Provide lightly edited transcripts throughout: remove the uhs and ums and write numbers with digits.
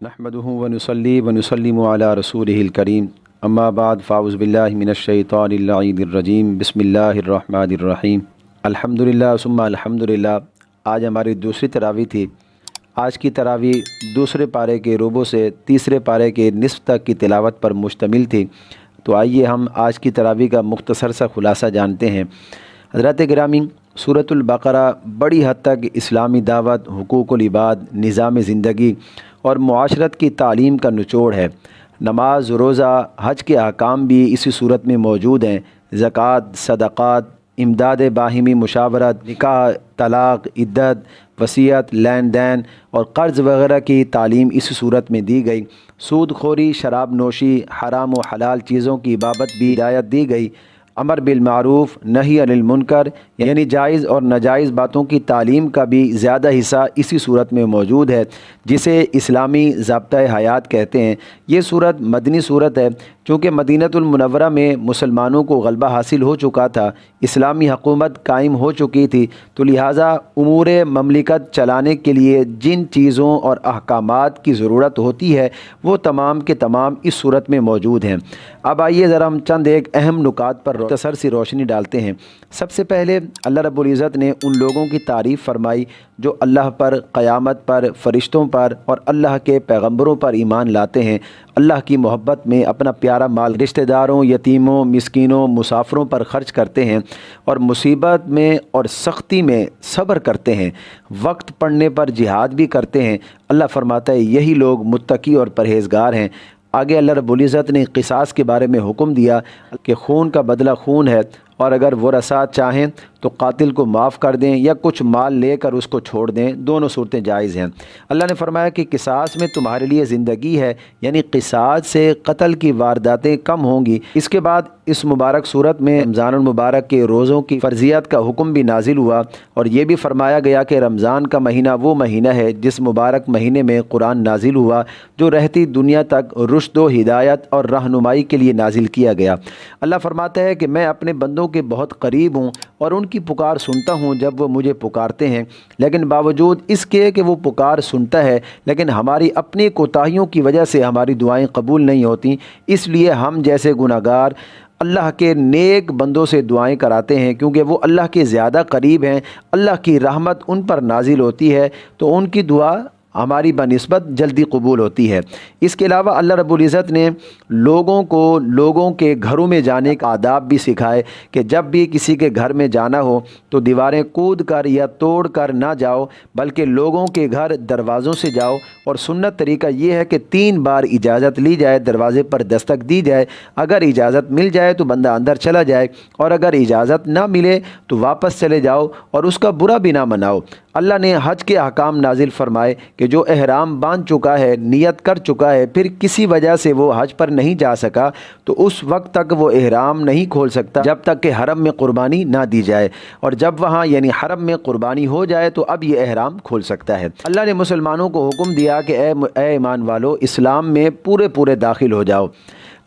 नहमदुहु व नुसल्ली व नुसल्लिमु अला रसूलिहिल करीम अम्मा बाद फ़ाउज़ बिल्लाहि मिनश शैतानिर लईनिर रजीम बिस्मिल्लाहिर रहमानिर रहीम अल्हम्दुलिल्लाह सुम्मा अल्हम्दुलिल्लाह। आज हमारी दूसरी तरावी थी। आज की तरावी दूसरे पारे के रुबो से तीसरे पारे के निस्फ़ तक की तिलावत पर मुश्तमिल थी। तो आइए हम आज की तरावी का मुख्तसर सा खुलासा जानते हैं। हज़रात गिरामी, सूरतुल बक़रा बड़ी हद तक इस्लामी दावत, हुकूकुल इबाद, निज़ाम ज़िंदगी और मुआशरत की तालीम का निचोड़ है। नमाज, रोज़ा, हज के अहकाम भी इसी सूरत में मौजूद हैं। ज़कात, सदक़ात, इमदाद बाहिमी मुशावरत, निकाह, तलाक़, इद्दत, वसीयत, लेन देन और क़र्ज़ वग़ैरह की तालीम इस सूरत में दी गई। सूद खोरी, शराब नोशी, हराम व हलाल चीज़ों की बाबत भी हिदायत दी गई। अमर बिल मारूफ़, नही अनिल मुनकर यानी जायज़ और नाजायज़ बातों की तालीम का भी ज़्यादा हिस्सा इसी सूरत में मौजूद है, जिसे इस्लामी ज़ाब्ता हयात कहते हैं। ये सूरत मदनी सूरत है। चूँकि मदीनतुल मुनव्वरा में मुसलमानों को गलबा हासिल हो चुका था, इस्लामी हुकूमत कायम हो चुकी थी, तो लिहाजा उमूर ममलिकत चलाने के लिए जिन चीज़ों और अहकामात की ज़रूरत होती है वो तमाम के तमाम इस सूरत में मौजूद हैं। अब आइए ज़रा हम चंद एक अहम नुकात पर मुख्तसर सी रोशनी डालते हैं। सबसे पहले अल्लाह रब्बुल इज़्ज़त ने उन लोगों की तारीफ़ फरमाई जो अल्लाह पर, क़यामत पर, फ़रिश्तों पर और अल्लाह के पैगम्बरों पर ईमान लाते हैं। अल्लाह की मोहब्बत में अपना प्यारा माल रिश्तेदारों, यतीमों, मिस्कीनों, मुसाफिरों पर ख़र्च करते हैं और मुसीबत में और सख्ती में सब्र करते हैं। वक्त पड़ने पर जिहाद भी करते हैं। अल्लाह फरमाता है यही लोग मुत्तकी और परहेज़गार हैं। आगे अल्लाह रब्बुल इज़्ज़त ने क़िसास के बारे में हुक्म दिया कि खून का बदला खून है, और अगर वरसा चाहें तो कातिल को माफ़ कर दें या कुछ माल लेकर उसको छोड़ दें। दोनों सूरतें जायज़ हैं। अल्लाह ने फरमाया कि क़िसास में तुम्हारे लिए ज़िंदगी है, यानी क़िसास से कत्ल की वारदातें कम होंगी। इसके बाद इस मुबारक सूरत में रमज़ानुल मुबारक के रोज़ों की फ़र्ज़ियत का हुक्म भी नाजिल हुआ, और ये भी फरमाया गया कि रमज़ान का महीना वो महीना है जिस मुबारक महीने में कुरान नाजिल हुआ, जो रहती दुनिया तक रुश्द व हिदायत और रहनुमाई के लिए नाजिल किया गया। अल्लाह फरमाता है कि मैं अपने बंदों के बहुत करीब हूँ और उनकी पुकार सुनता हूँ जब वो मुझे पुकारते हैं। लेकिन बावजूद इसके कि वो पुकार सुनता है, लेकिन हमारी अपनी कोताहियों की वजह से हमारी दुआएं कबूल नहीं होती। इसलिए हम जैसे गुनाहगार अल्लाह के नेक बंदों से दुआएं कराते हैं, क्योंकि वो अल्लाह के ज़्यादा करीब हैं। अल्लाह की रहमत उन पर नाजिल होती है तो उनकी दुआ हमारी बनिस्बत जल्दी कबूल होती है। इसके अलावा अल्लाह रब्बुल इज़्ज़त ने लोगों को लोगों के घरों में जाने का आदाब भी सिखाए कि जब भी किसी के घर में जाना हो तो दीवारें कूद कर या तोड़ कर ना जाओ, बल्कि लोगों के घर दरवाज़ों से जाओ। और सुन्नत तरीका ये है कि 3 बार इजाज़त ली जाए, दरवाज़े पर दस्तक दी जाए। अगर इजाज़त मिल जाए तो बंदा अंदर चला जाए, और अगर इजाज़त ना मिले तो वापस चले जाओ और उसका बुरा भी ना मनाओ। अल्लाह ने हज के अहकाम नाजिल फरमाए कि जो एहराम बांध चुका है, नियत कर चुका है, फिर किसी वजह से वो हज पर नहीं जा सका, तो उस वक्त तक वो एहराम नहीं खोल सकता जब तक कि हरम में कुर्बानी ना दी जाए, और जब वहाँ यानी हरम में कुर्बानी हो जाए तो अब ये एहराम खोल सकता है। अल्लाह ने मुसलमानों को हुक्म दिया कि ए ईमान वालो, इस्लाम में पूरे पूरे दाखिल हो जाओ।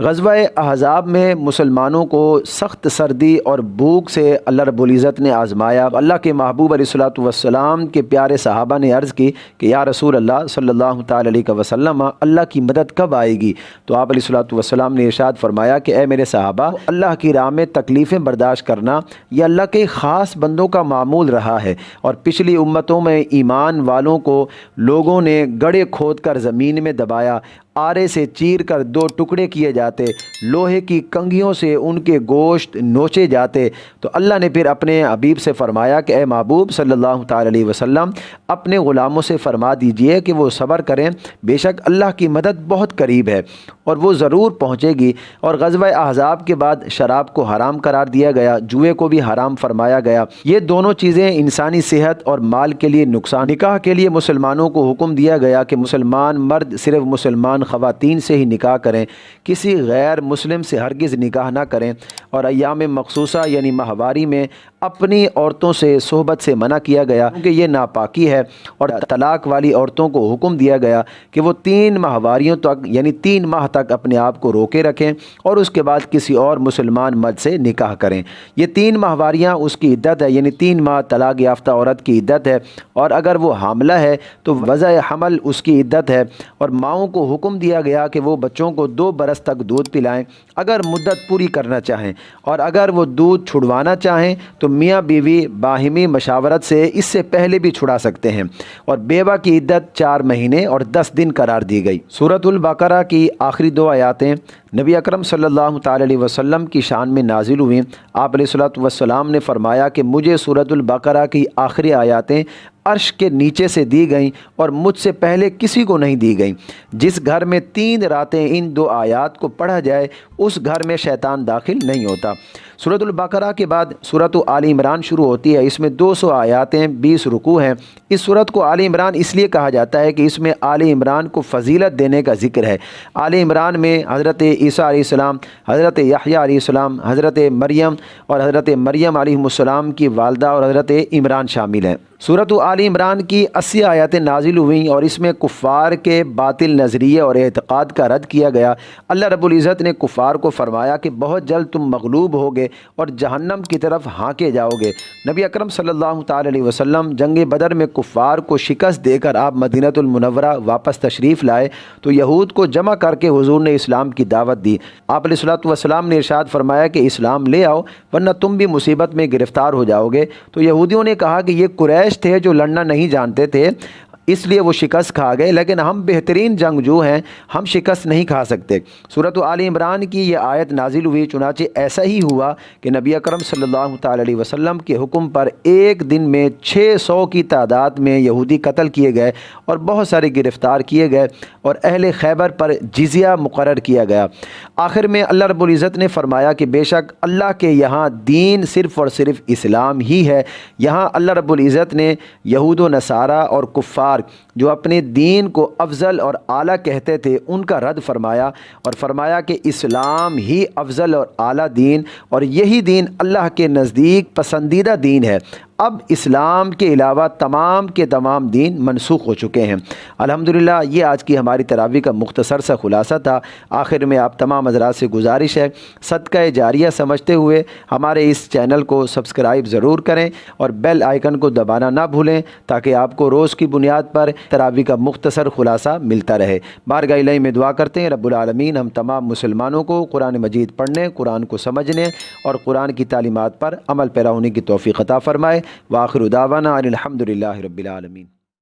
ग़ज़वा अहज़ाब में मुसलमानों को सख्त सर्दी और भूख से अल्लाह रब्बुल इज़्ज़त ने आज़माया। अल्लाह के महबूब अलैहिस्सलातु वस्सलाम के प्यारे सहाबा ने अर्ज़ की कि या रसूल अल्लाह सल्लल्लाहु तआला अलैहि वसल्लम, अल्लाह की मदद कब आएगी? तो आप अलैहिस्सलातु वस्सलाम ने इरशाद फरमाया कि ए मेरे सहाबा, अल्लाह की राह में तकलीफ़ें बर्दाश्त करना यह अल्लाह के ख़ास बंदों का मामूल रहा है, और पिछली उम्मतों में ईमान वालों को लोगों ने गड्ढे खोद कर ज़मीन में दबाया, आरे से चीर कर 2 टुकड़े किए जाते, लोहे की कंघियों से उनके गोश्त नोचे जाते। तो अल्लाह ने फिर अपने हबीब से फरमाया कि ए महबूब सल्लल्लाहु तआला अलैहि वसल्लम, अपने ग़ुलामों से फरमा दीजिए कि वो सब्र करें, बेशक अल्लाह की मदद बहुत करीब है और वो ज़रूर पहुँचेगी। और ग़ज़वा अहज़ाब के बाद शराब को हराम करार दिया गया, जुए को भी हराम फरमाया गया। ये दोनों चीज़ें इंसानी सेहत और माल के लिए नुकसान। निकाह के लिए मुसलमानों को हुक्म दिया गया कि मुसलमान मर्द सिर्फ़ मुसलमान مسلمان خواتین سے ہی نکاح کریں، کسی غیر مسلم سے ہرگز نکاح نہ کریں، اور ایام مخصوصہ یعنی ماہواری میں اپنی عورتوں سے صحبت سے منع کیا گیا کیونکہ یہ ناپاکی ہے، اور طلاق والی عورتوں کو حکم دیا گیا کہ وہ 3 ماہواریوں تک یعنی 3 ماہ تک اپنے آپ کو روکے رکھیں اور اس کے بعد کسی اور مسلمان مرد سے نکاح کریں۔ یہ 3 ماہواریاں اس کی عدت ہے، یعنی 3 ماہ طلاق یافتہ عورت کی عدت ہے، اور اگر وہ حاملہ ہے تو وضع حمل اس کی عدت ہے، اور ماؤں کو حکم دیا گیا کہ وہ بچوں کو 2 برس تک دودھ پلائیں اگر مدت پوری کرنا چاہیں، اور اگر وہ دودھ چھڑوانا چاہیں تو میاں بیوی باہمی مشاورت سے اس سے پہلے بھی چھڑا سکتے ہیں، اور بیوہ کی عدت 4 مہینے اور 10 دن قرار دی گئی۔ سورۃ البقرہ کی آخری 2 آیاتیں نبی اکرم صلی اللہ تعالی علیہ وسلم کی شان میں نازل ہوئیں۔ آپ علیہ الصلوۃ والسلام نے فرمایا کہ مجھے سورۃ البقرہ کی آخری آیاتیں عرش کے نیچے سے دی گئیں اور مجھ سے پہلے کسی کو نہیں دی گئیں۔ جس گھر میں 3 راتیں ان 2 آیات کو پڑھا جائے اس گھر میں شیطان داخل نہیں ہوتا۔ سورۃ البقرہ کے بعد سورۃ آل عمران شروع ہوتی ہے، اس میں 200 آیاتیں 20 رکوع ہیں۔ اس سورت کو آل عمران اس لیے کہا جاتا ہے کہ اس میں آل عمران کو فضیلت دینے کا ذکر ہے۔ آل عمران میں حضرت عیسیٰ علیہ السلام، حضرت یحییٰ علیہ السلام، حضرت مریم اور حضرت مریم علیہ السلام کی والدہ اور حضرت عمران شامل ہیں۔ سورۃ آل عمران کی 80 آیاتیں نازل ہوئیں اور اس میں کفار کے باطل نظریے اور اعتقاد کا رد کیا گیا۔ اللہ رب العزت نے کفار کو فرمایا کہ بہت جلد تم مغلوب ہوگے اور جہنم کی طرف ہانکے جاؤ گے۔ نبی اکرم صلی اللہ تعالی علیہ وسلم جنگ بدر میں کفار کو شکست دے کر آپ مدینہ المنورہ واپس تشریف لائے تو یہود کو جمع کر کے حضور نے اسلام کی دعوت دی۔ آپ علیہ الصلوۃ والسلام نے ارشاد فرمایا کہ اسلام لے آؤ ورنہ تم بھی مصیبت میں گرفتار ہو جاؤ گے۔ تو یہودیوں نے کہا کہ یہ قریش تھے جو لڑنا نہیں جانتے تھے اس لیے وہ شکست کھا گئے، لیکن ہم بہترین جنگجو ہیں، ہم شکست نہیں کھا سکتے۔ سورۃ آل عمران کی یہ آیت نازل ہوئی، چنانچہ ایسا ہی ہوا کہ نبی اکرم صلی اللہ تعالی علیہ وسلم کے حکم پر ایک دن میں 600 کی تعداد میں یہودی قتل کیے گئے اور بہت سارے گرفتار کیے گئے، اور اہل خیبر پر جزیہ مقرر کیا گیا۔ آخر میں اللہ رب العزت نے فرمایا کہ بے شک اللہ کے یہاں دین صرف اور صرف اسلام ہی ہے۔ یہاں اللہ رب العزت نے یہود و نصارہ اور کفار جو اپنے دین کو افضل اور اعلیٰ کہتے تھے ان کا رد فرمایا، اور فرمایا کہ اسلام ہی افضل اور اعلیٰ دین اور یہی دین اللہ کے نزدیک پسندیدہ دین ہے۔ اب اسلام کے علاوہ تمام کے تمام دین منسوخ ہو چکے ہیں۔ الحمدللہ یہ آج کی ہماری تراویح کا مختصر سا خلاصہ تھا۔ آخر میں آپ تمام حضرات سے گزارش ہے صدقہ جاریہ سمجھتے ہوئے ہمارے اس چینل کو سبسکرائب ضرور کریں اور بیل آئیکن کو دبانا نہ بھولیں تاکہ آپ کو روز کی بنیاد پر تراویح کا مختصر خلاصہ ملتا رہے۔ بارگاہ الہی میں دعا کرتے ہیں رب العالمین ہم تمام مسلمانوں کو قرآن مجید پڑھنے، قرآن کو سمجھنے اور قرآن کی تعلیمات پر عمل پیرا ہونے کی توفیق عطا فرمائے۔ وآخر دعوانا ان الحمد للہ رب العالمین۔